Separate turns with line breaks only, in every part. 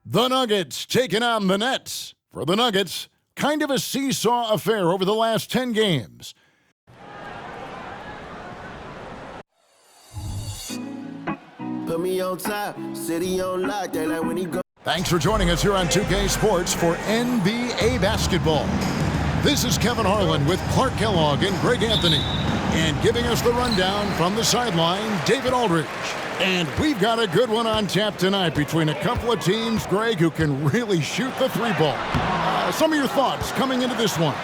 The Nuggets taking on the Nets. For the Nuggets, kind of a seesaw affair over the last 10 games.
Put me on top, city on lock, they like when he go.
Thanks for joining us here on 2K Sports for NBA basketball. This is Kevin Harlan with Clark Kellogg and Greg Anthony. And giving us the rundown from the sideline, David Aldridge. And we've got a good one on tap tonight between a couple of teams, Greg, who can really shoot the three ball. Some of your thoughts coming into this one.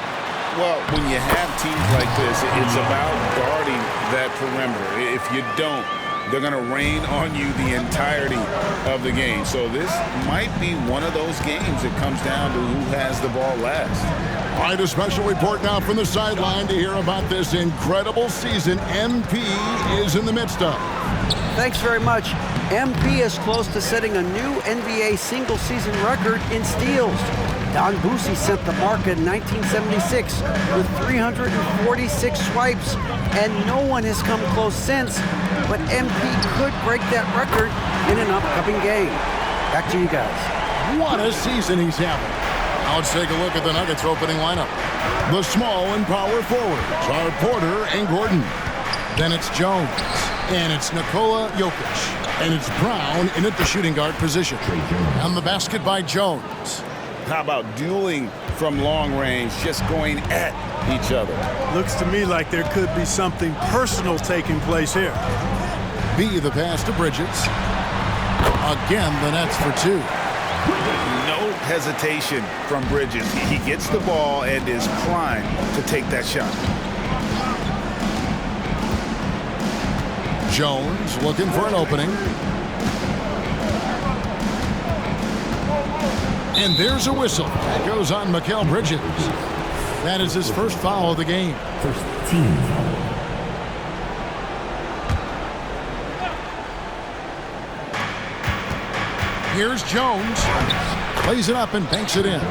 Well, when you have teams like this, it's about guarding that perimeter. If you don't, they're going to rain on you the entirety of the game. So this might be one of those games that comes down to who has the ball last.
All right, a special report now from the sideline to hear about this incredible season MP is in the midst of.
Thanks very much. MP is close to setting a new NBA single-season record in steals. Don Boosie set the mark in 1976 with 346 swipes, and no one has come close since. But MP could break that record in an upcoming game. Back to you guys.
What a season he's having. Now let's take a look at the Nuggets opening lineup. The small and power forwards are Porter and Gordon. Then it's Jones. And it's Nikola Jokic. And it's Brown in at the shooting guard position. And the basket by Jones.
How about dueling from long range, just going at each other?
Looks to me like there could be something personal taking place here.
B, the pass to Bridges. Again, the Nets for two.
No hesitation from Bridges. He gets the ball and is primed to take that shot.
Jones looking for an opening. And there's a whistle. That goes on Mikal Bridges. That is his first foul of the game.
First team foul.
Here's Jones. Plays it up and banks it in.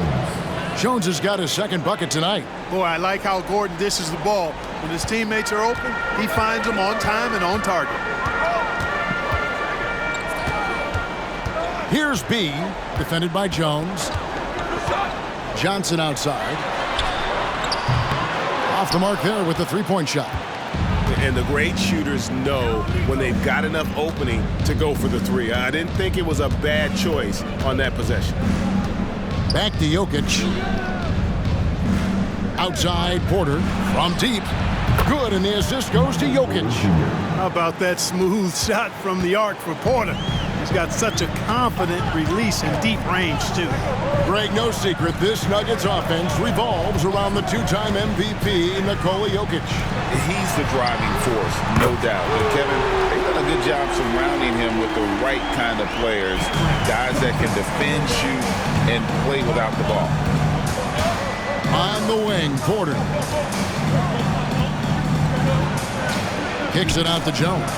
Jones has got his second bucket tonight.
Boy, I like how Gordon dishes the ball. When his teammates are open, he finds them on time and on target.
Here's B, defended by Jones. Johnson outside. Off the mark there with the three-point shot.
And the great shooters know when they've got enough opening to go for the three. I didn't think it was a bad choice on that possession.
Back to Jokic. Outside, Porter from deep. Good, and the assist goes to Jokic.
How about that smooth shot from the arc for Porter? He's got such a confident release in deep range, too.
Greg, no secret, this Nuggets offense revolves around the two-time MVP, Nikola Jokic.
He's the driving force, no doubt. But Kevin, they've done a good job surrounding him with the right kind of players, guys that can defend, shoot, and play without the ball.
On the wing, Porter. Kicks it out to Jones.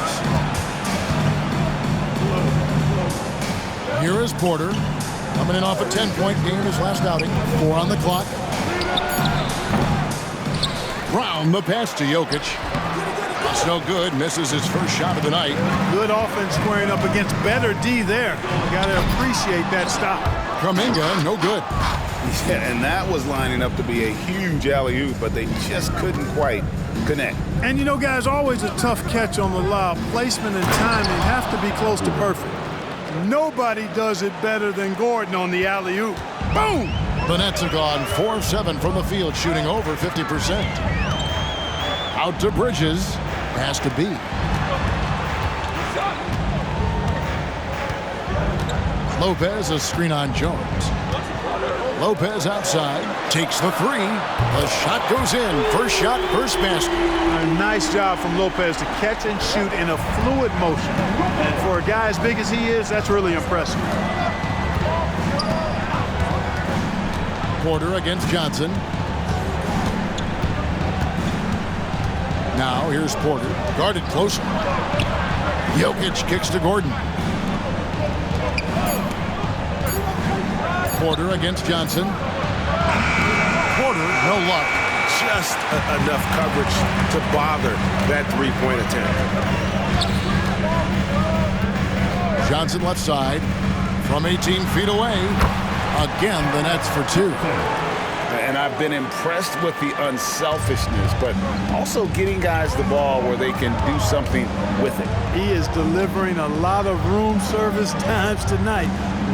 Here is Porter, coming in off a 10-point game his last outing. 4 on the clock. Brown, the pass to Jokic. It's no good, misses his first shot of the night.
Good offense squaring up against better D there. Got to appreciate that stop.
Kuminga, no good.
Yeah, and that was lining up to be a huge alley-oop, but they just couldn't quite connect.
And you know, guys, always a tough catch on the lob. Placement and timing have to be close to perfect. Nobody does it better than Gordon on the alley-oop. Boom!
The Nets have gone 4 of 7 from the field, shooting over 50%. Out to Bridges. Pass to B. Lopez, a screen on Jones. Lopez outside, takes the three. The shot goes in. First shot, first basket.
A nice job from Lopez to catch and shoot in a fluid motion. And for a guy as big as he is, that's really impressive.
Porter against Johnson. Now here's Porter, guarded closer. Jokic kicks to Gordon. Porter against Johnson. Porter, no luck.
Just enough coverage to bother that three-point attempt.
Johnson left side. from 18 feet away. Again, the Nets for two.
And I've been impressed with the unselfishness, but also getting guys the ball where they can do something with it.
He is delivering a lot of room service times tonight.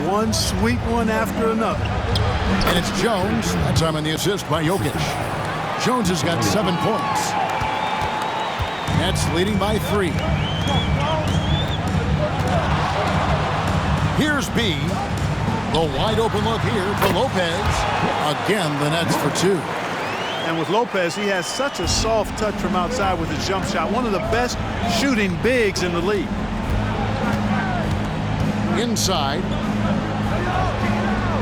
One sweet one after another.
And it's Jones. That time on the assist by Jokic. Jones has got 7 points. Nets leading by 3. Here's B. The wide open look here for Lopez. Again, the Nets for 2.
And with Lopez, he has such a soft touch from outside with his jump shot. One of the best shooting bigs in the league.
Inside.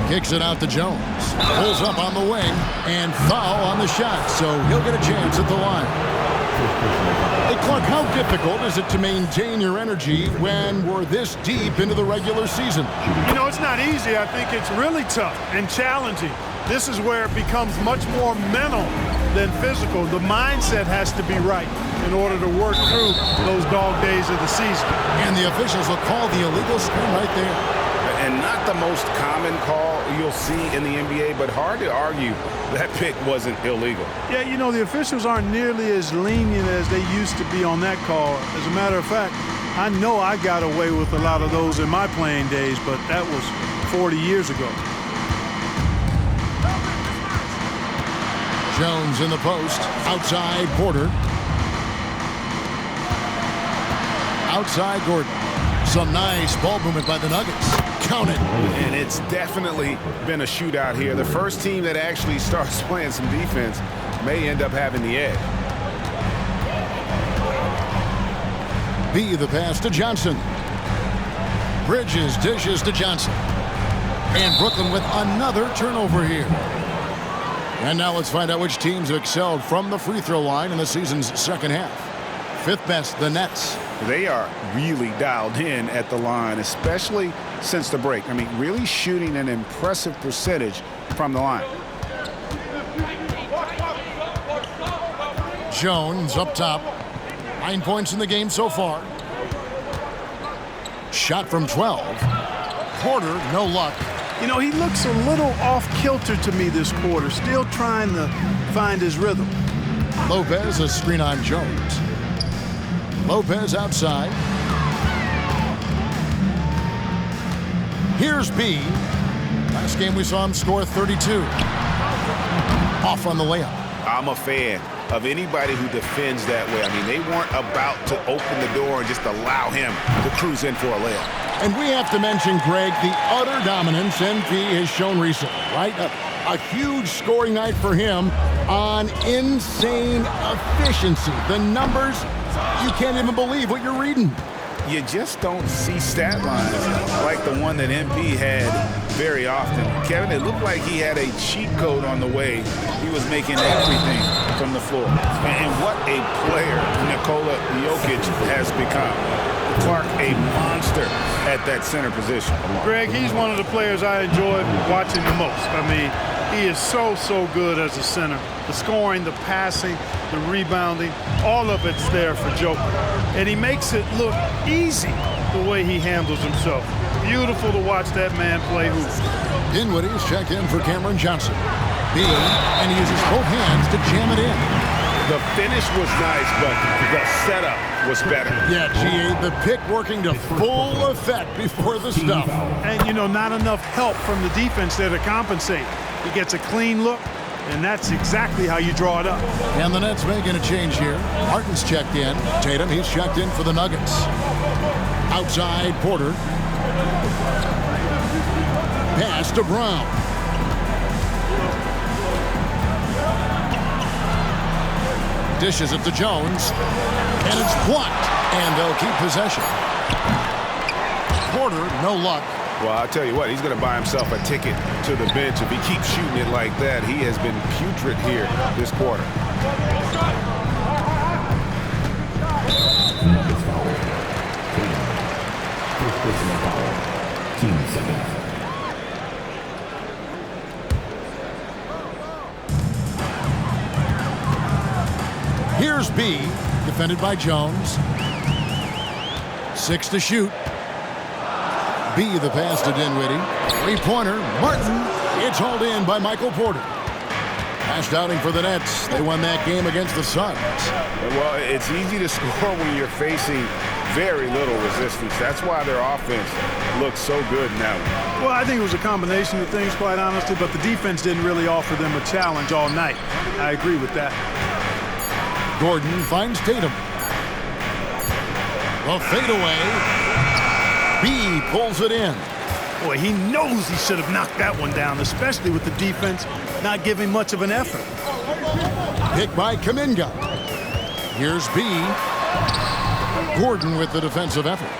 Kicks it out to Jones. Pulls up on the wing and foul on the shot. So he'll get a chance at the line. Hey, Clark, how difficult is it to maintain your energy when we're this deep into the regular season?
You know, it's not easy. I think it's really tough and challenging. This is where it becomes much more mental than physical. The mindset has to be right in order to work through those dog days of the season.
And the officials will call the illegal screen right there.
And not the most common call you'll see in the NBA, but hard to argue that pick wasn't illegal.
Yeah, you know, the officials aren't nearly as lenient as they used to be on that call. As a matter of fact, I know I got away with a lot of those in my playing days, but that was 40 years ago.
Jones in the post. Outside Porter. Outside Gordon. Some nice ball movement by the Nuggets. Count it.
And it's definitely been a shootout here. The first team that actually starts playing some defense may end up having the edge.
B, the pass to Johnson. Bridges dishes to Johnson. And Brooklyn with another turnover here. And now let's find out which teams have excelled from the free throw line in the season's second half. 5th best, the Nets.
They are really dialed in at the line, especially since the break. I mean, really shooting an impressive percentage from the line.
Jones up top. 9 points in the game so far. Shot from 12. Porter, no luck.
You know, he looks a little off-kilter to me this quarter, still trying to find his rhythm.
Lopez, a screen on Jones. Lopez outside. Here's B. Last game we saw him score 32. Off on the layup.
I'm a fan of anybody who defends that way. I mean, they weren't about to open the door and just allow him to cruise in for a layup.
And we have to mention, Greg, the utter dominance MP has shown recently, right? A huge scoring night for him on insane efficiency. The numbers, you can't even believe what you're reading.
You just don't see stat lines like the one that MP had very often. Kevin, it looked like he had a cheat code on the way. He was making everything from the floor. And what a player Nikola Jokic has become. Clark, a monster at that center position.
Greg, he's one of the players I enjoyed watching the most. I mean, he is so good as a center. The scoring, the passing, the rebounding, all of it's there for Joker. And he makes it look easy the way he handles himself. Beautiful to watch that man play hoops.
Dinwiddie's checked in for Cameron Johnson. B, and he uses both hands to jam it in.
The finish was nice, but the setup was better.
Yeah, GA, the pick working to full effect before the stuff.
And, you know, not enough help from the defense there to compensate. He gets a clean look, and that's exactly how you draw it up.
And the Nets making a change here. Martin's checked in. Tatum, he's checked in for the Nuggets. Outside, Porter. Pass to Brown. Dishes it to Jones. And it's blocked. And they'll keep possession. Porter, no luck.
Well, I'll tell you what, he's going to buy himself a ticket to the bench if he keeps shooting it like that. He has been putrid here this quarter.
Here's B, defended by Jones. 6 to shoot. B, the pass to Dinwiddie. Three-pointer, Martin. It's hauled in by Michael Porter. Last outing for the Nets. They won that game against the Suns.
Well, it's easy to score when you're facing very little resistance. That's why their offense looks so good now.
Well, I think it was a combination of things, quite honestly, but the defense didn't really offer them a challenge all night. I agree with that.
Gordon finds Tatum. The fadeaway. B pulls it in.
Boy, he knows he should have knocked that one down, especially with the defense not giving much of an effort.
Pick by Kuminga. Here's B. Gordon with the defensive effort.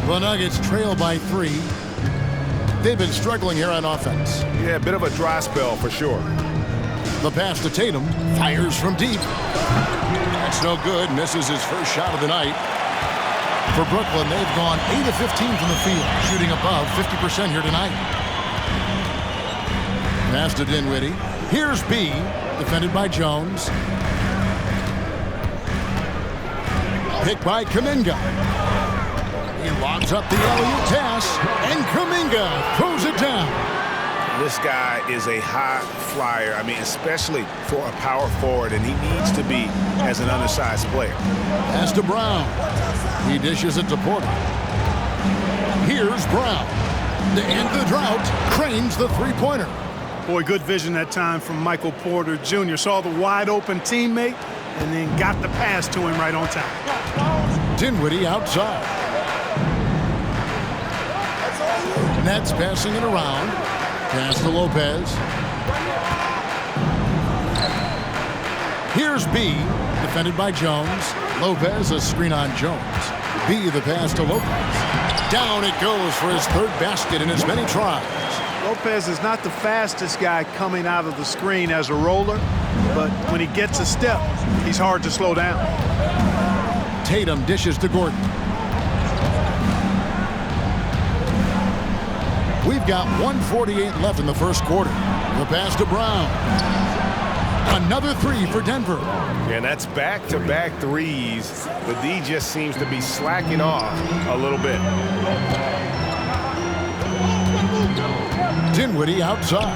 The Nuggets trail by 3. They've been struggling here on offense.
Yeah, a bit of a dry spell for sure.
The pass to Tatum. Fires from deep. That's no good. Misses his first shot of the night. For Brooklyn, they've gone 8 of 15 from the field, shooting above 50% here tonight. Pass to Dinwiddie. Here's B, defended by Jones. Picked by Kuminga. He lobs up the alley-oop pass, and Kuminga throws it down.
This guy is a high flyer. I mean, especially for a power forward, and he needs to be as an undersized player.
Pass to Brown. He dishes it to Porter. Here's Brown. To end the drought, cranes the three-pointer.
Boy, good vision that time from Michael Porter Jr. Saw the wide-open teammate and then got the pass to him right on time.
Dinwiddie outside. Nets passing it around. Pass to Lopez. Here's B, defended by Jones. Lopez, a screen on Jones. B, the pass to Lopez. Down it goes for his third basket in as many tries.
Lopez is not the fastest guy coming out of the screen as a roller, but when he gets a step, he's hard to slow down.
Tatum dishes to Gordon. We've got 1:48 left in the first quarter. The pass to Brown. Another three for Denver.
And that's back-to-back threes. The D just seems to be slacking off a little bit.
Dinwiddie outside.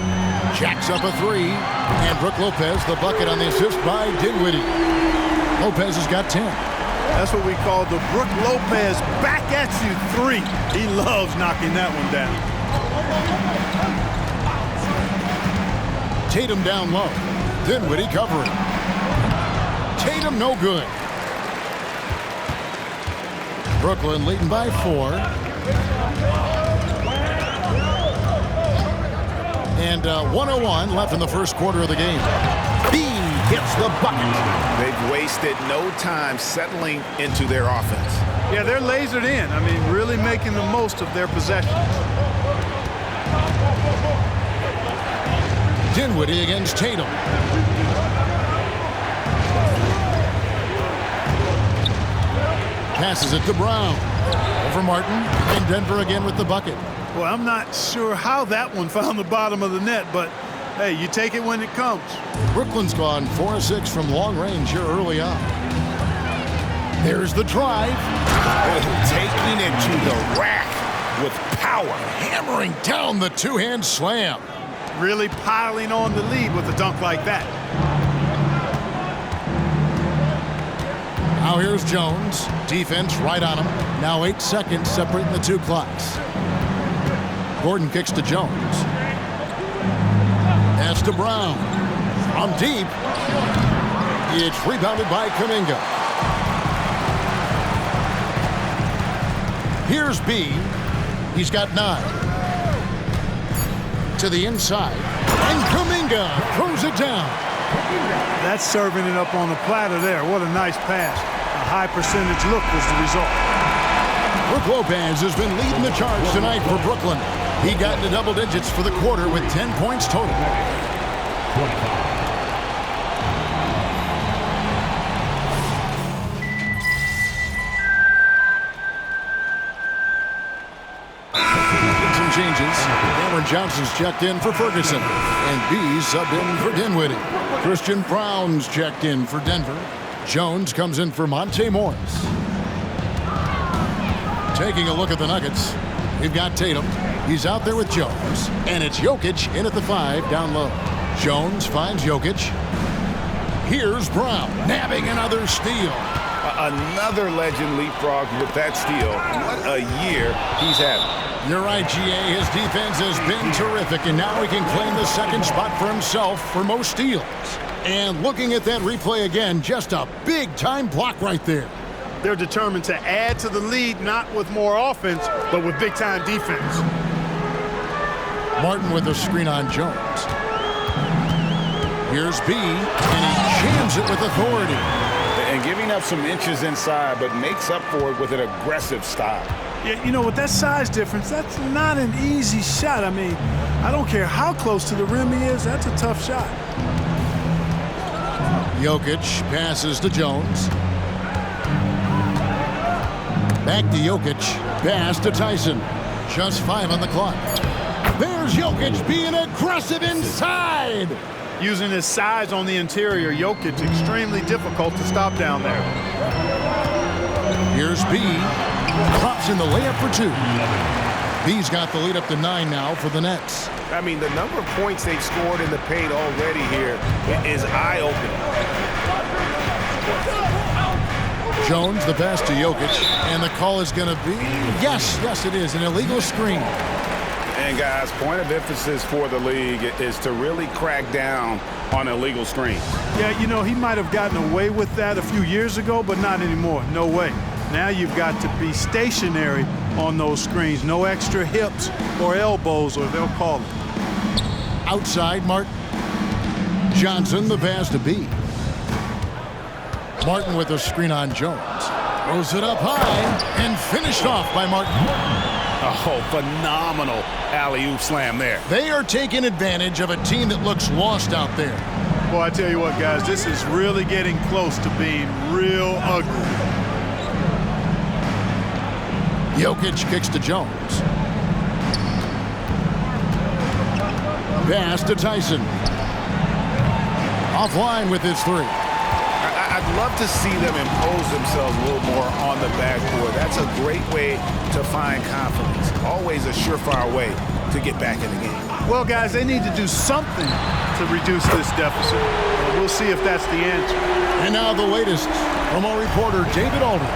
Jacks up a three. And Brook Lopez, the bucket on the assist by Dinwiddie. Lopez has got 10.
That's what we call the Brook Lopez back at you three. He loves knocking that one down.
Tatum down low. Dinwiddie covering. Tatum no good. Brooklyn leading by 4. And 1:01 left in the first quarter of the game. B gets the bucket.
They've wasted no time settling into their offense.
Yeah, they're lasered in. I mean, really making the most of their possessions.
Dinwiddie against Tatum. Passes it to Brown. Over Martin. And Denver again with the bucket.
Well, I'm not sure how that one found the bottom of the net, but hey, you take it when it comes.
Brooklyn's gone 4 of 6 from long range here early on. There's the drive.
Taking it to the rack with power.
Hammering down the two-hand slam.
Really piling on the lead with a dunk like that.
Now here's Jones. Defense right on him. Now 8 seconds separating the two clocks. Gordon kicks to Jones. Pass to Brown. From deep. It's rebounded by Kuminga. Here's B. He's got 9. To the inside. And Kuminga throws it down.
That's serving it up on the platter there. What a nice pass. A high percentage look was the result.
Brook Lopez has been leading the charge tonight for Brooklyn. He got into double digits for the quarter with 10 points total. Some changes. Cameron Johnson's checked in for Ferguson. And B subbed in for Dinwiddie. Christian Brown's checked in for Denver. Jones comes in for Monte Morris. Taking a look at the Nuggets, we've got Tatum. He's out there with Jones. And it's Jokic in at the 5 down low. Jones finds Jokic. Here's Brown, nabbing another steal.
Another legend leapfrog with that steal. What a year he's having.
You're right, GA. His defense has been terrific, and now he can claim the second spot for himself for most steals. And looking at that replay again, just a big-time block right there.
They're determined to add to the lead, not with more offense, but with big-time defense.
Martin with a screen on Jones. Here's B, and he jams it with authority.
And giving up some inches inside, but makes up for it with an aggressive style.
Yeah, you know, with that size difference, that's not an easy shot. I mean, I don't care how close to the rim he is, that's a tough shot.
Jokic passes to Jones. Back to Jokic. Pass to Tyson. Just 5 on the clock. There's Jokic being aggressive inside.
Using his size on the interior, Jokic extremely difficult to stop down there.
Here's B. Drops in the layup for 2. B's got the lead up to 9 now for the Nets.
I mean, the number of points they've scored in the paint already here is eye-opening.
Jones, the pass to Jokic, and the call is going to be, yes, it is, an illegal screen.
And guys, point of emphasis for the league is to really crack down on illegal screens.
Yeah, you know, he might have gotten away with that a few years ago, but not anymore. No way. Now you've got to be stationary on those screens. No extra hips or elbows, or they'll call it.
Outside, Martin. Johnson, the pass to B. Martin with a screen on Jones. Throws it up high and finished off by Martin.
Oh, phenomenal alley-oop slam there.
They are taking advantage of a team that looks lost out there.
Boy, I tell you what, guys, this is really getting close to being real ugly.
Jokic kicks to Jones. Pass to Tyson. Offline with his 3.
I'd love to see them impose themselves a little more on the backboard. That's a great way to find confidence. Always a surefire way to get back in the game.
Well, guys, they need to do something to reduce this deficit. We'll see if that's the answer.
And now the latest from our reporter, David Aldridge.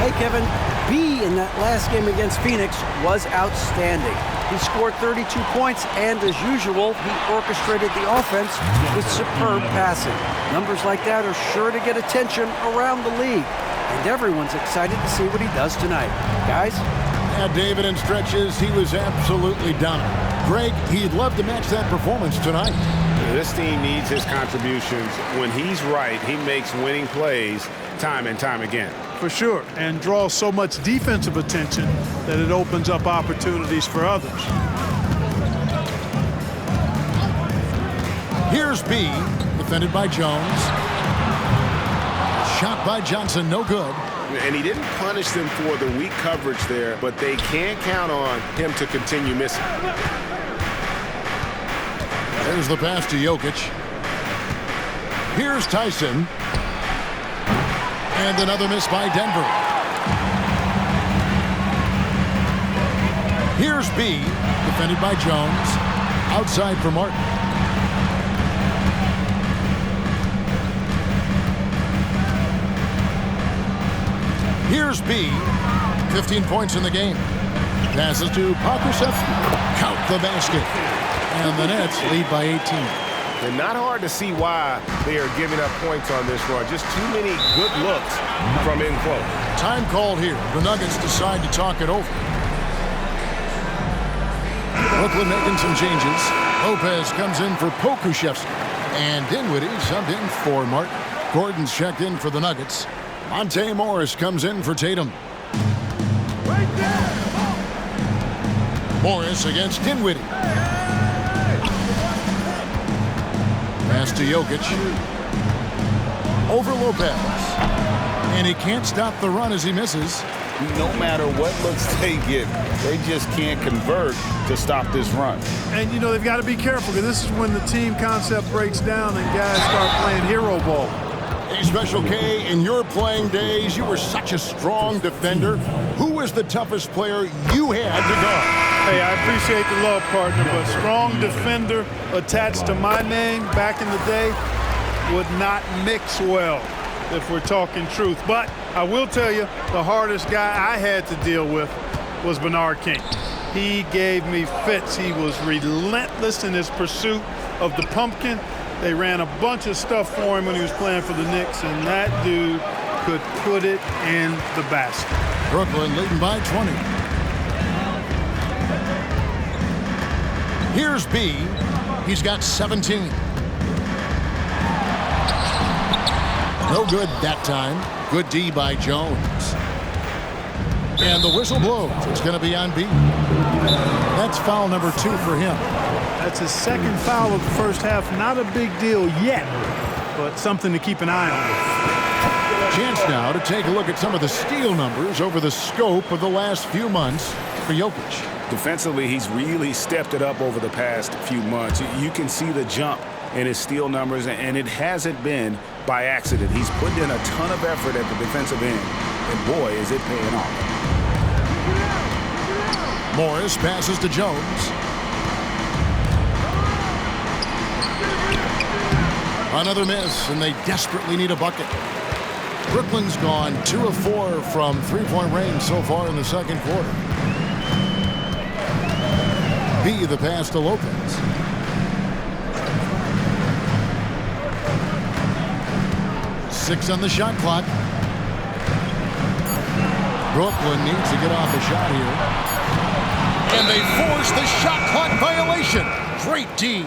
Hey, Kevin, B in that last game against Phoenix was outstanding. He scored 32 points, and as usual, he orchestrated the offense with superb passing. Numbers like that are sure to get attention around the league, and everyone's excited to see what he does tonight. Guys?
Yeah, David, in stretches, he was absolutely dominant. Greg, he'd love to match that performance tonight.
This team needs his contributions. When he's right, he makes winning plays time and time again.
For sure, and draws so much defensive attention that it opens up opportunities for others.
Here's B, defended by Jones. Shot by Johnson, no good.
And he didn't punish them for the weak coverage there, but they can't count on him to continue missing.
There's the pass to Jokic. Here's Tyson. And another miss by Denver. Here's B, defended by Jones. Outside for Martin. Here's B, 15 points in the game. Passes to Pokusevski. Count the basket. And the Nets lead by 18.
And not hard to see why they are giving up points on this run. Just too many good looks from in close.
Time called here. The Nuggets decide to talk it over. Brooklyn making some changes. Lopez comes in for Pokusevski. And Dinwiddie subbed in for Martin. Gordon's checked in for the Nuggets. Monte Morris comes in for Tatum. Morris against Dinwiddie. Pass to Jokic. Over Lopez. And he can't stop the run as he misses.
No matter what looks they get, they just can't convert to stop this run.
And, you know, they've got to be careful because this is when the team concept breaks down and guys start playing hero ball.
Hey, Special K, in your playing days, you were such a strong defender. Who was the toughest player you had to guard?
Hey, I appreciate the love, partner, but strong defender attached to my name back in the day would not mix well, if we're talking truth. But I will tell you, the hardest guy I had to deal with was Bernard King. He gave me fits. He was relentless in his pursuit of the pumpkin. They ran a bunch of stuff for him when he was playing for the Knicks, and that dude could put it in the basket.
Brooklyn leading by 20. Here's B. He's got 17. No good that time. Good D by Jones. And the whistle blows. It's going to be on B. That's foul number 2 for him.
That's his second foul of the first half. Not a big deal yet, but something to keep an eye on.
Chance now to take a look at some of the steal numbers over the scope of the last few months for Jokic.
Defensively, he's really stepped it up over the past few months. You can see the jump in his steal numbers, and it hasn't been by accident. He's put in a ton of effort at the defensive end, and boy, is it paying off.
Morris passes to Jones. Another miss, and they desperately need a bucket. Brooklyn's gone 2 of 4 from three-point range so far in the second quarter. B, the pass to Lopez. Six on the shot clock. Brooklyn needs to get off a shot here. And they force the shot clock violation. Great D.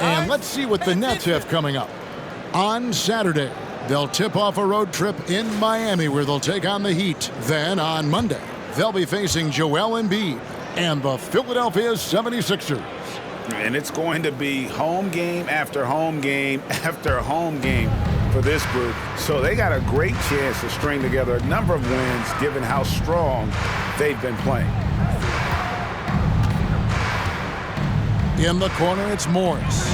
And let's see what the Nets have coming up. On Saturday, they'll tip off a road trip in Miami where they'll take on the Heat. Then on Monday, they'll be facing Joel Embiid and the Philadelphia 76ers.
And it's going to be home game after home game after home game for this group. So they got a great chance to string together a number of wins given how strong they've been playing.
In the corner, it's Morris.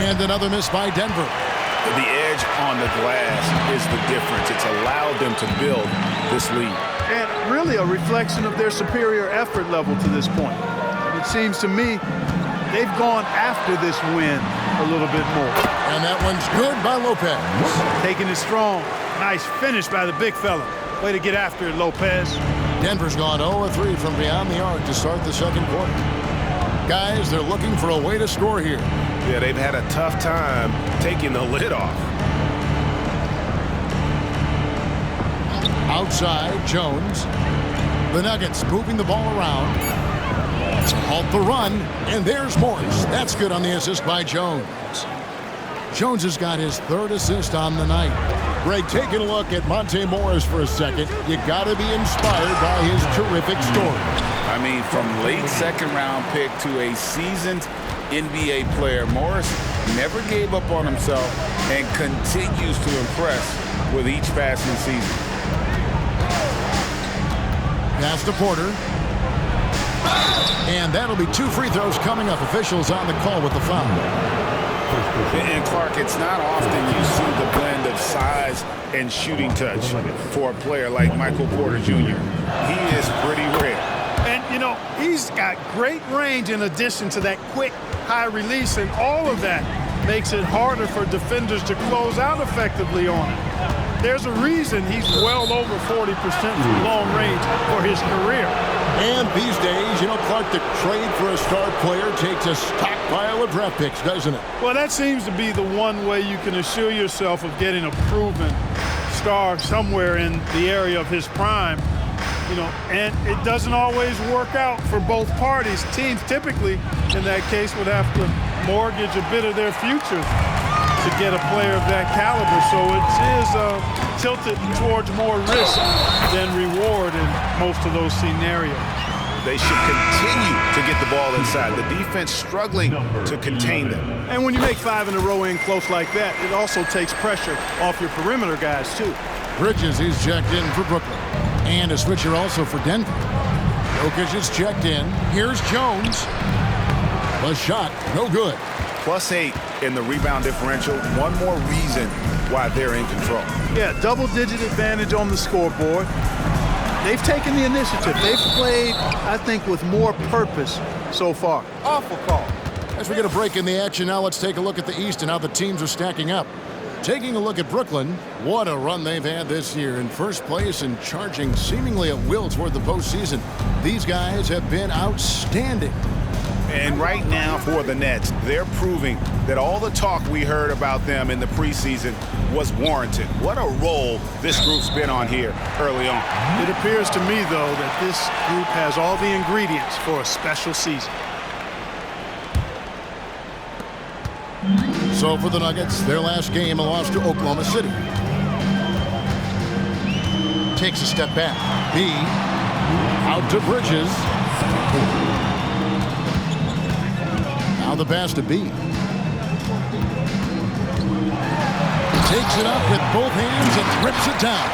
And another miss by Denver.
The edge on the glass is the difference. It's allowed them to build this lead.
And really a reflection of their superior effort level to this point. It seems to me they've gone after this win a little bit more.
And that one's good by Lopez.
Taking it strong. Nice finish by the big fella. Way to get after it, Lopez.
Denver's gone 0-3 from beyond the arc to start the second quarter. Guys, they're looking for a way to score here.
Yeah, they've had a tough time taking the lid off.
Outside, Jones. The Nuggets moving the ball around. To halt the run, and there's Morris. That's good on the assist by Jones. Jones has got his 3rd assist on the night. Greg, taking a look at Monte Morris for a second, you got to be inspired by his terrific story.
I mean, from late second-round pick to a seasoned NBA player, Morris never gave up on himself and continues to impress with each passing season.
Pass to Porter. And that'll be 2 free throws coming up. Officials on the call with the foul.
And Clark, it's not often you see the blend of size and shooting touch for a player like Michael Porter Jr. He is pretty rare.
And, you know, he's got great range in addition to that quick, high release, and all of that makes it harder for defenders to close out effectively on it. There's a reason he's well over 40% from long range for his career.
And these days, you know, Clark, the trade for a star player takes a stockpile of draft picks, doesn't it?
Well, that seems to be the one way you can assure yourself of getting a proven star somewhere in the area of his prime. You know, and it doesn't always work out for both parties. Teams typically, in that case, would have to mortgage a bit of their future to get a player of that caliber. So it is tilted towards more risk than reward in most of those scenarios.
They should continue to get the ball inside. The defense struggling to contain them.
And when you make 5 in a row in close like that, it also takes pressure off your perimeter guys, too.
Bridges is checked in for Brooklyn. And a switcher also for Denver. Jokic is checked in. Here's Jones. The shot, no good.
+8 in the rebound differential. One more reason why they're in control.
Yeah, double-digit advantage on the scoreboard. They've taken the initiative. They've played, I think, with more purpose so far.
Awful call. As we get a break in the action now, let's take a look at the East and how the teams are stacking up. Taking a look at Brooklyn, what a run they've had this year. In first place and charging seemingly at will toward the postseason. These guys have been outstanding.
And right now for the Nets, they're proving that all the talk we heard about them in the preseason was warranted. What a role this group's been on here early on.
It appears to me, though, that this group has all the ingredients for a special season.
So for the Nuggets, their last game, a loss to Oklahoma City. Takes a step back. B out to Bridges. Now the pass to B. Takes it up with both hands and rips it down.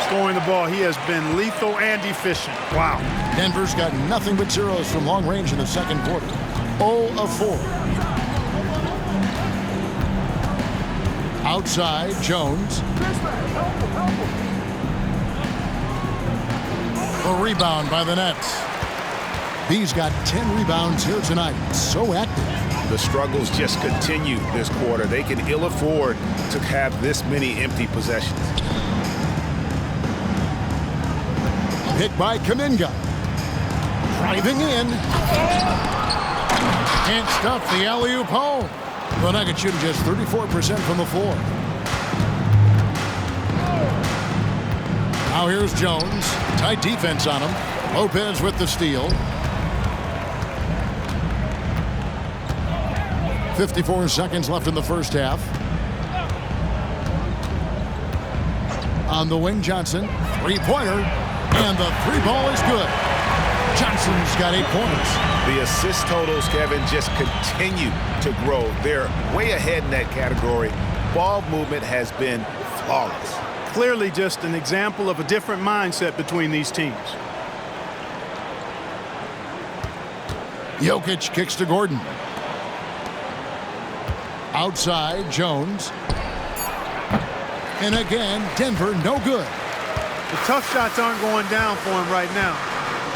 Scoring the ball, he has been lethal and efficient. Wow.
Denver's got nothing but zeros from long range in the second quarter. 0 of 4. Outside, Jones. A rebound by the Nets. B's got 10 rebounds here tonight. So active.
The struggles just continue this quarter. They can ill afford to have this many empty possessions.
Hit by Kuminga. Driving in. Can't stuff the alley-oop home. The Nuggets shooting just 34% from the floor. Now here's Jones. Tight defense on him. Lopez with the steal. 54 seconds left in the first half. On the wing, Johnson. Three-pointer. And the three ball is good. Johnson's got 8 points.
The assist totals, Kevin, just continue to grow. They're way ahead in that category. Ball movement has been flawless.
Clearly just an example of a different mindset between these teams.
Jokic kicks to Gordon. Outside, Jones. And again, Denver no good.
The tough shots aren't going down for him right now,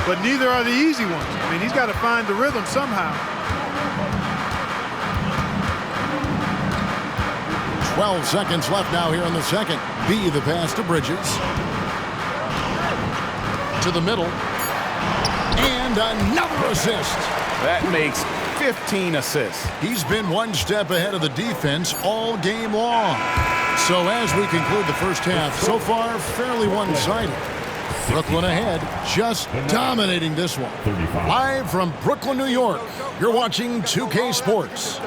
but neither are the easy ones. I mean, he's got to find the rhythm somehow.
12 seconds left now here in the second. B, the pass to Bridges. To the middle. And another assist.
That makes 15 assists.
He's been one step ahead of the defense all game long. So as we conclude the first half, so far fairly one-sided. Brooklyn ahead, just dominating this one. Live from Brooklyn, New York, you're watching 2K Sports.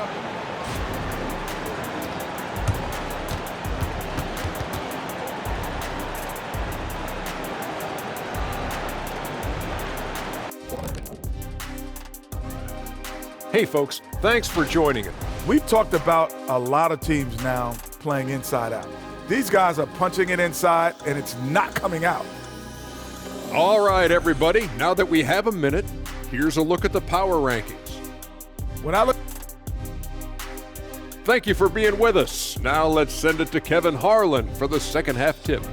Hey folks, thanks for joining us.
We've talked about a lot of teams now playing inside out. These guys are punching it inside and it's not coming out.
All right, everybody, now that we have a minute, here's a look at the power rankings.
When I look,
Thank you for being with us. Now let's send it to Kevin Harlan for the second half tip.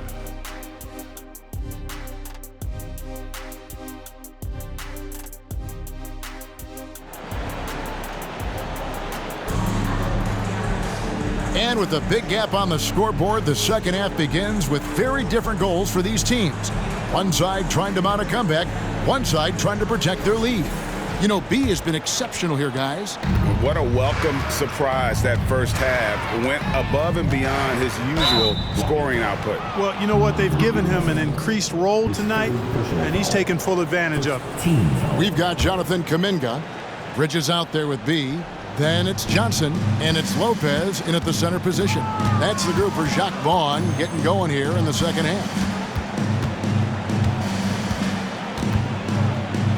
And with a big gap on the scoreboard, the second half begins with very different goals for these teams. One side trying to mount a comeback, one side trying to protect their lead. You know, B has been exceptional here, guys.
What a welcome surprise that first half. Went above and beyond his usual scoring output.
Well, you know what? They've given him an increased role tonight, and he's taken full advantage of it.
We've got Jonathan Kuminga. Bridges out there with B. Then it's Johnson, and it's Lopez in at the center position. That's the group for Jacques Vaughn getting going here in the second half.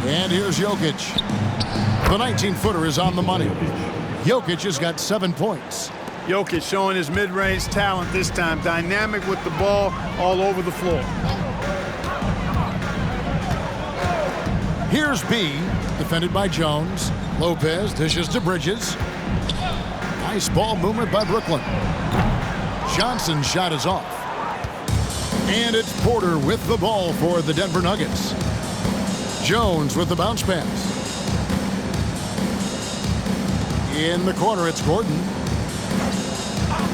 And here's Jokic. The 19-footer is on the money. Jokic has got 7 points.
Jokic showing his mid-range talent this time. Dynamic with the ball all over the floor.
Here's B, defended by Jones. Lopez dishes to Bridges. Nice ball movement by Brooklyn. Johnson's shot is off. And it's Porter with the ball for the Denver Nuggets. Jones with the bounce pass. In the corner, it's Gordon.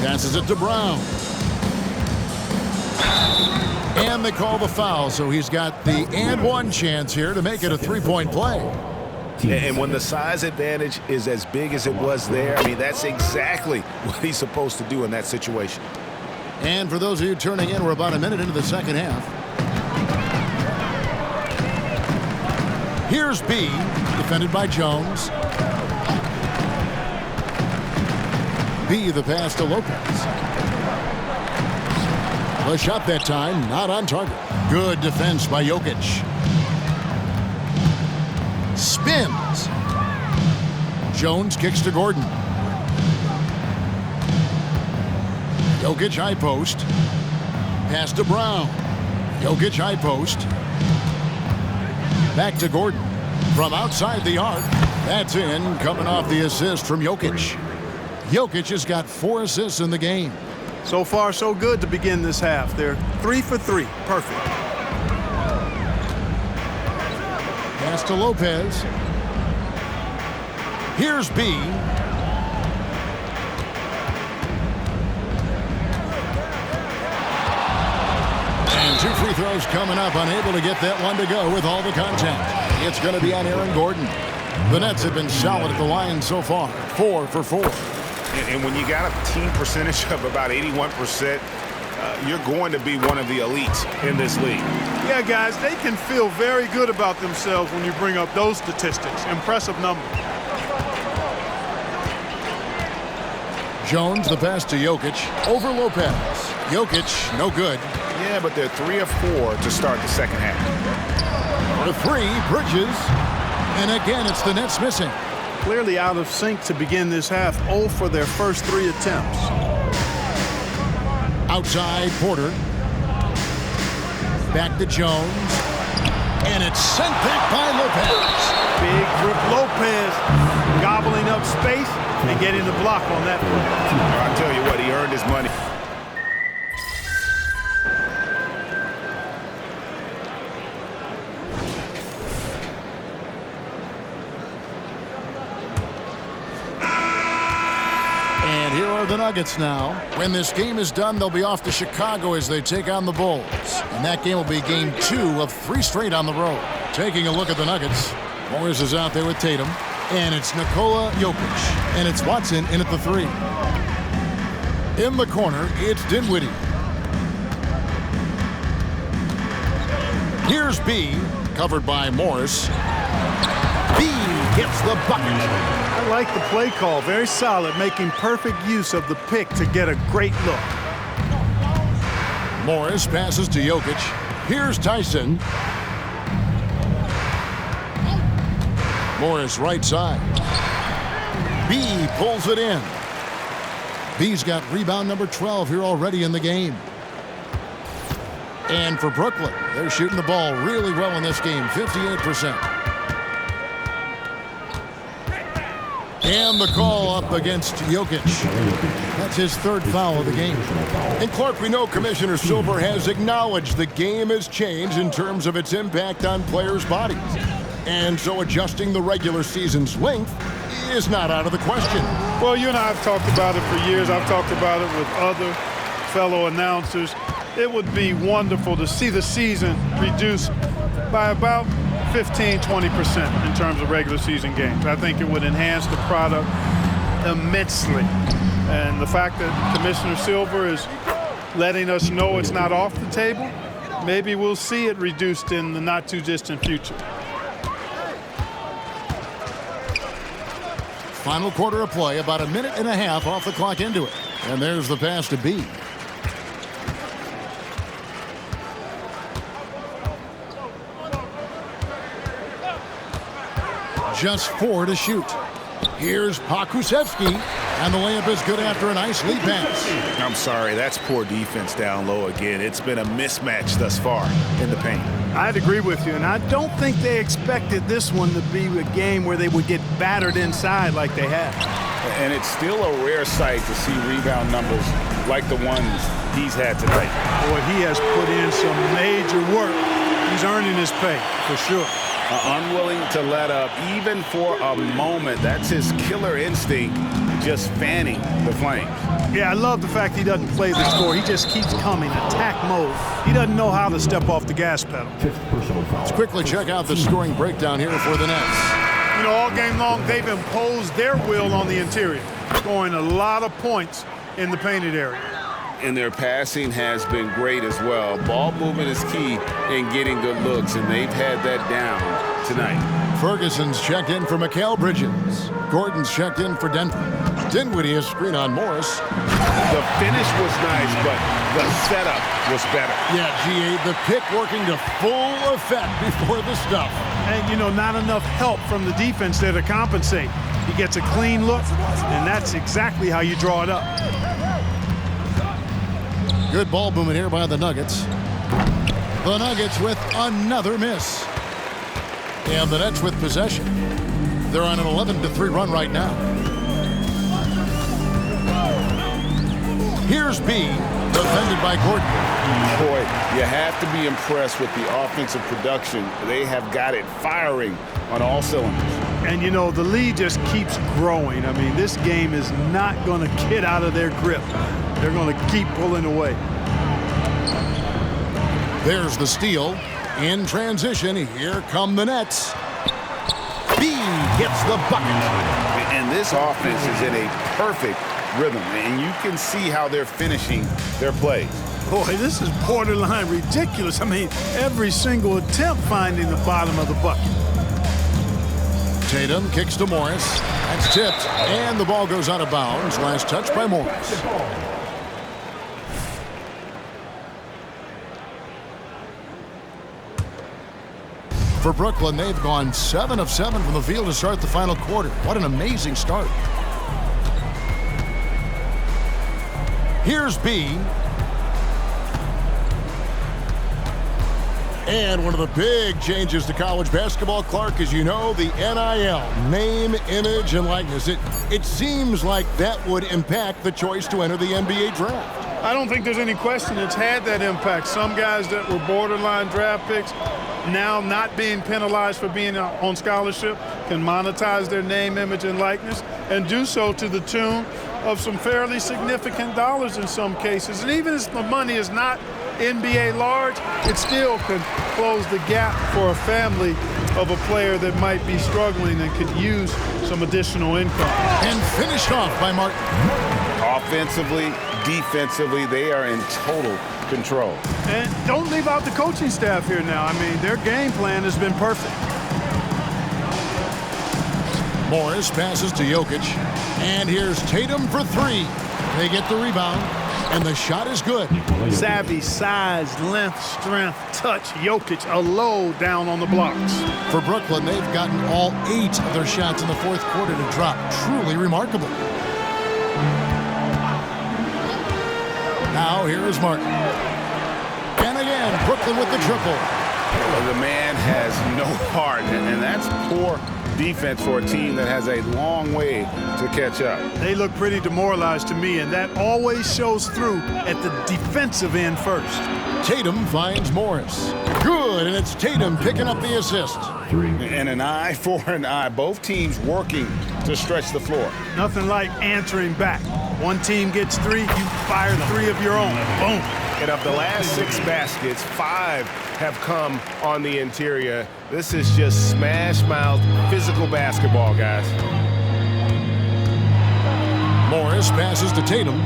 Passes it to Brown. And they call the foul, so he's got the and one chance here to make it a three-point play.
And when the size advantage is as big as it was there, I mean, that's exactly what he's supposed to do in that situation.
And for those of you turning in, we're about a minute into the second half. Here's B, defended by Jones. B, the pass to Lopez. The shot that time, not on target. Good defense by Jokic. Spins. Jones kicks to Gordon. Jokic high post. Pass to Brown. Jokic high post. Back to Gordon. From outside the arc. That's in, coming off the assist from Jokic. Jokic has got 4 assists in the game.
So far, so good to begin this half. They're 3 for 3. Perfect.
Pass to Lopez. Here's B. And 2 free throws coming up. Unable to get that one to go with all the contact. It's going to be on Aaron Gordon. The Nets have been solid at the line so far. 4 for 4.
And when you got a team percentage of about 81%, you're going to be one of the elites in this league.
Yeah, guys, they can feel very good about themselves when you bring up those statistics. Impressive number.
Jones, the pass to Jokic. Over Lopez. Jokic, no good.
Yeah, but they're 3 of 4 to start the second half.
The 3, Bridges. And again, it's the Nets missing.
Clearly out of sync to begin this half. 0 for their first 3 attempts.
Outside, Porter. Back to Jones. And it's sent back by Lopez.
Big grip Lopez. Gobbling up space and getting the block on that play.
I'll tell you what, he earned his money.
The Nuggets now. When this game is done, they'll be off to Chicago as they take on the Bulls. And that game will be game 2 of 3 straight on the road. Taking a look at the Nuggets. Morris is out there with Tatum. And it's Nikola Jokic. And it's Watson in at the 3. In the corner, it's Dinwiddie. Here's B, covered by Morris. B gets the bucket.
I like the play call. Very solid, making perfect use of the pick to get a great look.
Morris passes to Jokic. Here's Tyson. Morris right side. B pulls it in. B's got rebound number 12 here already in the game. And for Brooklyn, they're shooting the ball really well in this game, 58%. And the call up against Jokic. That's his 3rd foul of the game. And Clark, we know Commissioner Silver has acknowledged the game has changed in terms of its impact on players' bodies. And so adjusting the regular season's length is not out of the question.
Well, you and I have talked about it for years. I've talked about it with other fellow announcers. It would be wonderful to see the season reduced by about 15–20% in terms of regular season games. I think it would enhance the product immensely. And the fact that Commissioner Silver is letting us know it's not off the table, maybe we'll see it reduced in the not too distant future.
Final quarter of play, about a minute and a half off the clock into it. And there's the pass to B. Just 4 to shoot. Here's Pokusevski, and the layup is good after a nice lead pass.
I'm sorry, that's poor defense down low again. It's been a mismatch thus far in the paint.
I'd agree with you, and I don't think they expected this one to be a game where they would get battered inside like they have.
And it's still a rare sight to see rebound numbers like the ones he's had tonight.
Boy, he has put in some major work. He's earning his pay, for sure.
Unwilling to let up even for a moment. That's his killer instinct, just fanning the flames.
Yeah, I love the fact he doesn't play the score. He just keeps coming, attack mode. He doesn't know how to step off the gas pedal.
Let's quickly check out the scoring breakdown here for the Nets.
You know, all game long, they've imposed their will on the interior, scoring a lot of points in the painted area.
And their passing has been great as well. Ball movement is key in getting good looks, and they've had that down tonight.
Ferguson's checked in for Mikal Bridges. Gordon's checked in for Denver. Dinwiddie has screen on Morris.
The finish was nice, but the setup was better.
Yeah, G.A., the pick working to full effect before the stuff.
And, you know, not enough help from the defense there to compensate. He gets a clean look, and that's exactly how you draw it up.
Good ball movement here by the Nuggets. The Nuggets with another miss. And the Nets with possession. They're on an 11-3 run right now. Here's B, defended by Gordon.
Boy, you have to be impressed with the offensive production. They have got it firing on all cylinders.
And, you know, the lead just keeps growing. I mean, this game is not going to get out of their grip. They're going to keep pulling away.
There's the steal. In transition, here come the Nets. B gets the bucket.
And this offense is in a perfect rhythm, and you can see how they're finishing their plays.
Boy, this is borderline ridiculous. I mean, every single attempt finding the bottom of the bucket.
Tatum kicks to Morris. That's tipped, and the ball goes out of bounds. Last touch by Morris. For Brooklyn, they've gone 7 of 7 from the field to start the final quarter. What an amazing start. Here's B. And one of the big changes to college basketball, Clark, as you know, the NIL, name, image, and likeness. It seems like that would impact the choice to enter the NBA draft.
I don't think there's any question it's had that impact. Some guys that were borderline draft picks now not being penalized for being on scholarship can monetize their name, image, and likeness and do so to the tune of some fairly significant dollars in some cases. And even if the money is not NBA large, it still could close the gap for a family of a player that might be struggling and could use some additional income.
And finished off by Martin.
Offensively, defensively, they are in total control.
And don't leave out the coaching staff here now. I mean, their game plan has been perfect.
Morris passes to Jokic. And here's Tatum for 3. They get the rebound, and the shot is good.
Savvy, size, length, strength, touch. Jokic, a low down on the blocks.
For Brooklyn, they've gotten all 8 of their shots in the fourth quarter to drop. Truly remarkable. Now here is Martin. And again, Brooklyn with the triple.
The man has no heart, and that's poor defense for a team that has a long way to catch up.
They look pretty demoralized to me, and that always shows through at the defensive end first.
Tatum finds Morris. Good, and it's Tatum picking up the assist.
And an eye for an eye. Both teams working to stretch the floor.
Nothing like answering back. One team gets 3, you fire 3 of your own. Boom.
And of the last 6 baskets, 5 have come on the interior. This is just smash-mouth physical basketball, guys.
Morris passes to Tatum.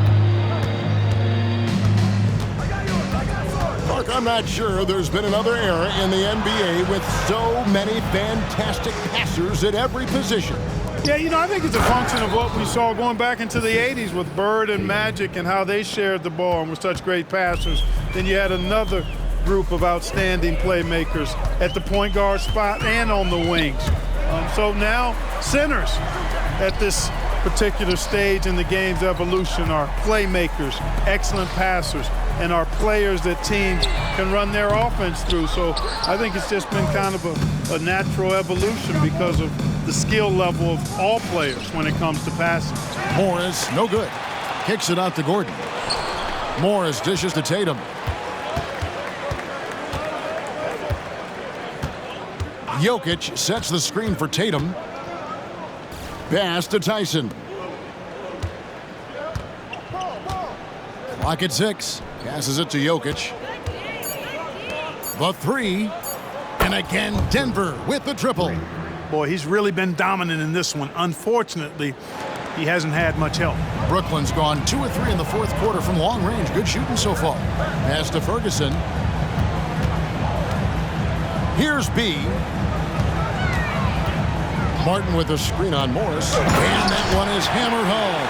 Mark, I'm not sure there's been another era in the NBA with so many fantastic passers at every position.
Yeah, you know, I think it's a function of what we saw going back into the 80s with Bird and Magic and how they shared the ball and were such great passers. Then you had another group of outstanding playmakers at the point guard spot and on the wings. So now centers at this particular stage in the game's evolution are playmakers, excellent passers, and are players that teams can run their offense through. So I think it's just been kind of a natural evolution because of the skill level of all players when it comes to passing.
Morris, no good. Kicks it out to Gordon. Morris dishes to Tatum. Jokic sets the screen for Tatum. Pass to Tyson. Clock at 6. Passes it to Jokic. The 3. And again, Denver with the triple.
Boy, he's really been dominant in this one. Unfortunately, he hasn't had much help.
Brooklyn's gone 2 of 3 in the fourth quarter from long range. Good shooting so far. Pass to Ferguson. Here's B. Martin with a screen on Morris. And that one is hammered home.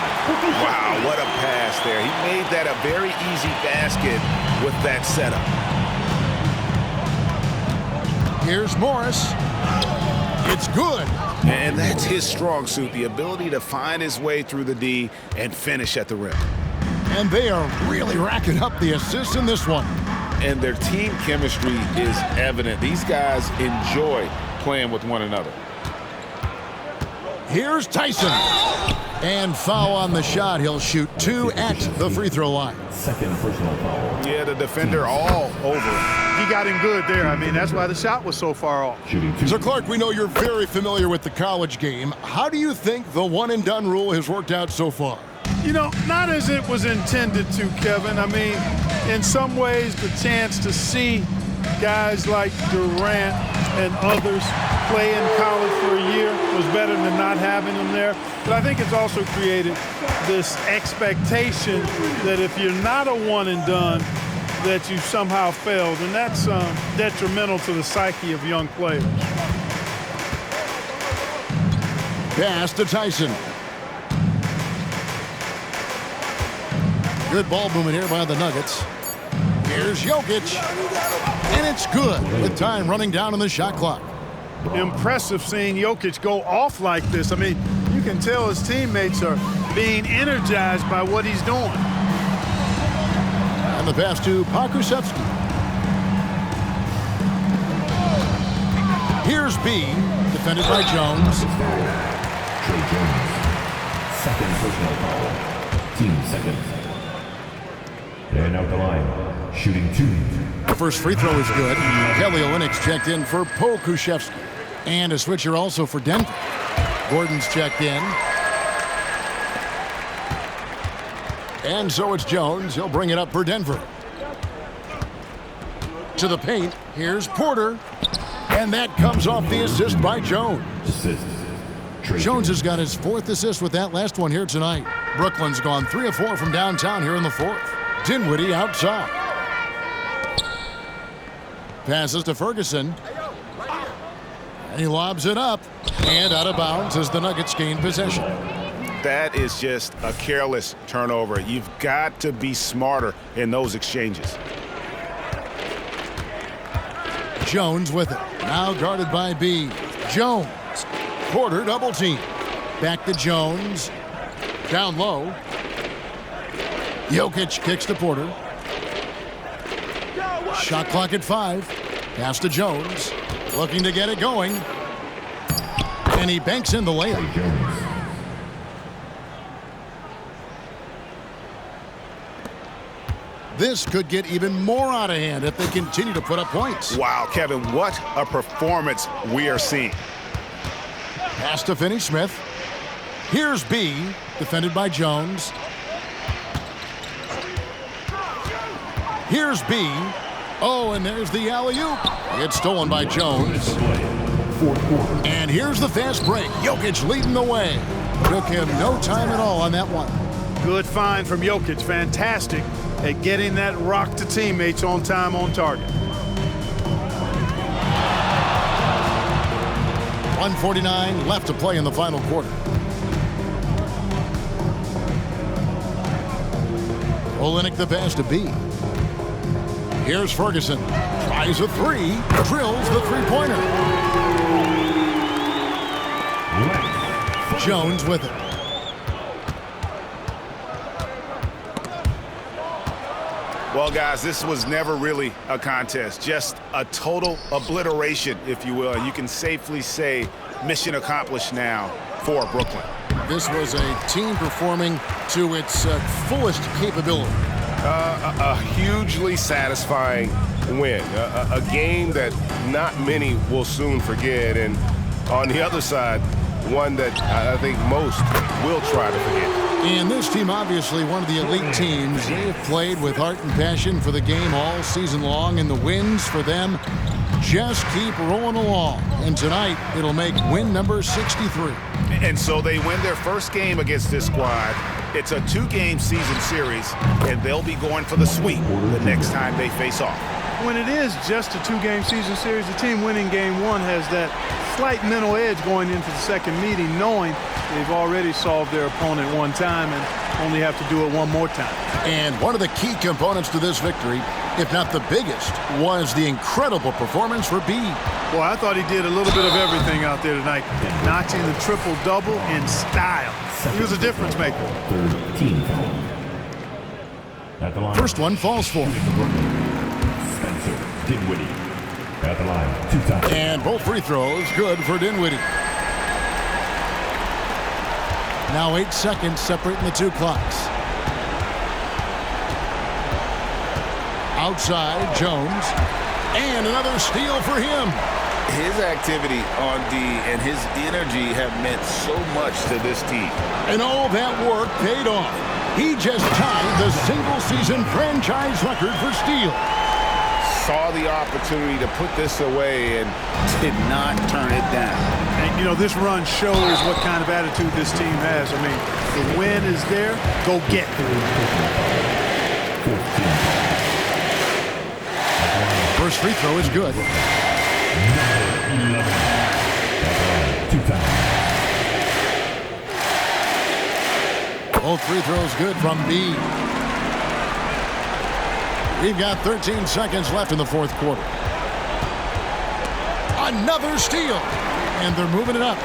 Wow, what a pass there. He made that a very easy basket with that setup.
Here's Morris. It's good.
And that's his strong suit, the ability to find his way through the D and finish at the rim.
And they are really racking up the assists in this one.
And their team chemistry is evident. These guys enjoy playing with one another.
Here's Tyson. And foul on the shot. He'll shoot 2 at the free throw line.
Second personal foul.
Yeah, the defender all over him.
He got him good there. I mean, that's why the shot was so far off.
So, Clark, we know you're very familiar with the college game. How do you think the one-and-done rule has worked out so far?
You know, not as it was intended to, Kevin. I mean, in some ways, the chance to see guys like Durant and others play in college for a year was better than not having them there. But I think it's also created this expectation that if you're not a one-and-done, that you somehow failed, and that's detrimental to the psyche of young players.
Pass to Tyson. Good ball movement here by the Nuggets. Here's Jokic. And it's good with time running down on the shot clock.
Impressive seeing Jokic go off like this. I mean, you can tell his teammates are being energized by what he's doing.
And the pass to Pokusevski. Here's B, defended by Jones.
Trey Jones. Second personal foul. Team second. And out the line, shooting 2.
The first free throw is good. Kelly Olynyk checked in for Pokusevski. And a switcher also for Denver. Gordon's checked in. And so it's Jones. He'll bring it up for Denver. To the paint. Here's Porter. And that comes off the assist by Jones.
Assist.
Jones has got his 4th assist with that last one here tonight. Brooklyn's gone 3 of 4 from downtown here in the 4th. Dinwiddie outside. Passes to Ferguson. And he lobs it up. And out of bounds as the Nuggets gain possession.
That is just a careless turnover. You've got to be smarter in those exchanges.
Jones with it. Now guarded by B. Jones. Porter double team. Back to Jones. Down low. Jokic kicks to Porter. Shot clock at 5. Pass to Jones. Looking to get it going. And he banks in the layup. This could get even more out of hand if they continue to put up points.
Wow, Kevin, what a performance we are seeing.
Pass to Finney-Smith. Here's B, defended by Jones. Here's B. Oh, and there's the alley-oop. It's stolen by Jones. And here's the fast break. Jokic leading the way. Took him no time at all on that one.
Good find from Jokic. Fantastic at getting that rock to teammates on time, on target.
1:49 left to play in the final quarter. Olynyk the pass to B. Here's Ferguson. Tries a 3. Drills the three-pointer. Jones with it.
Well, guys, this was never really a contest, just a total obliteration, if you will. You can safely say mission accomplished now for Brooklyn.
This was a team performing to its fullest capability.
A hugely satisfying win, a game that not many will soon forget, and on the other side, one that I think most will try to forget.
And this team, obviously one of the elite teams. They've played with heart and passion for the game all season long, and the wins for them just keep rolling along. And tonight, it'll make win number 63.
And so they win their first game against this squad. It's a 2-game season series, and they'll be going for the sweep the next time they face off.
When it is just a 2-game season series, the team winning game 1 has that slight mental edge going into the second meeting, knowing they've already solved their opponent one time and only have to do it one more time.
And one of the key components to this victory, if not the biggest, was the incredible performance for B.
Well, I thought he did a little bit of everything out there tonight, notching the triple-double in style. He was a difference maker.
First one falls for him.
Spencer Dinwiddie at the line, 2 times.
And both free throws good for Dinwiddie. Now 8 seconds separating the two clocks. Outside, Jones. And another steal for him.
His activity on D and his energy have meant so much to this team.
And all that work paid off. He just tied the single-season franchise record for steals.
Saw the opportunity to put this away and
Did not turn it down.
And, you know, this run shows what kind of attitude this team has. I mean, the win is there, go get it.
First free throw is good.
2 times.
Both free throws good from B. We've got 13 seconds left in the fourth quarter. Another steal. And they're moving it up.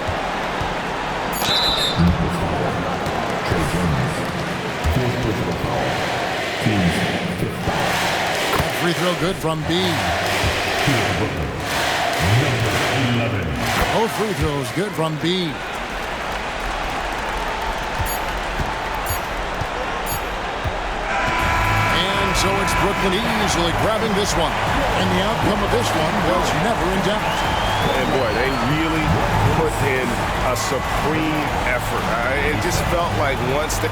Free throw good from B. Both free throws good from B. And so it's Brooklyn easily grabbing this one. And the outcome of this one was never in doubt.
And boy, they really put in a supreme effort. It just felt like once they